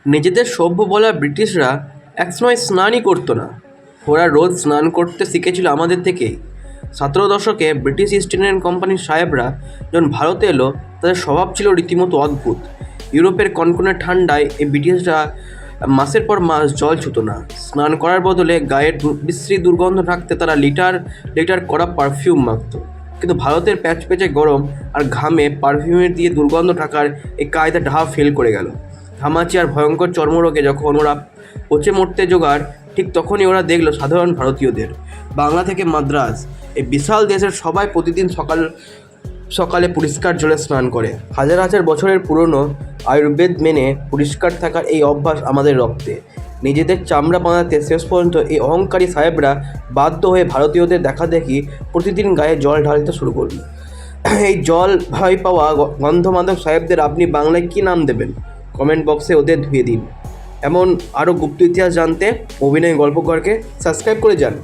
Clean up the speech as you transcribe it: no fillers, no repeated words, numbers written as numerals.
নিজেদের সভ্য বলা ব্রিটিশরা একসময় স্নানই করতো না। ওরা রোজ স্নান করতে শিখেছিল আমাদের থেকেই। 17 দশকে ব্রিটিশ ইস্ট ইন্ডিয়ান কোম্পানির সাহেবরা যখন ভারতে এলো, তাদের স্বভাব ছিল রীতিমতো অদ্ভুত। ইউরোপের কনকনে ঠান্ডায় এই ব্রিটিশরা মাসের পর মাস জল ছুতো না। স্নান করার বদলে গায়ের বিশ্রী দুর্গন্ধ ঢাকতে তারা লিটার লিটার করা পারফিউম মাখত। কিন্তু ভারতের প্যাচপ্যাচে গরম আর ঘামে পারফিউমের দিয়ে দুর্গন্ধ ঢাকার এই কায়দা ঢাহা ফেল করে গেল। ঘামাচি আর ভয়ঙ্কর চর্মরোগে যখন ওরা পচে মরতে জোগাড়, ঠিক তখনই ওরা দেখলো সাধারণ ভারতীয়দের। বাংলা থেকে মাদ্রাজ, এই বিশাল দেশের সবাই প্রতিদিন সকাল সকালে পরিষ্কার জলে স্নান করে। হাজার হাজার বছরের পুরনো আয়ুর্বেদ মেনে পরিষ্কার থাকার এই অভ্যাস আমাদের রক্তে। নিজেদের চামড়া বাঁধাতে শেষ পর্যন্ত এই অহংকারী সাহেবরা বাধ্য হয়ে ভারতীয়দের দেখাদেখি প্রতিদিন গায়ে জল ঢালতে শুরু করল। এই জল ভয় পাওয়া গন্ধমাদক সাহেবদের আপনি বাংলায় কী নাম দেবেন? কমেন্ট বক্সে ওদের ধুয়ে দিন। এমন আরও গুপ্ত ইতিহাস জানতে অভিনয় গল্পঘরকে সাবস্ক্রাইব করে যান।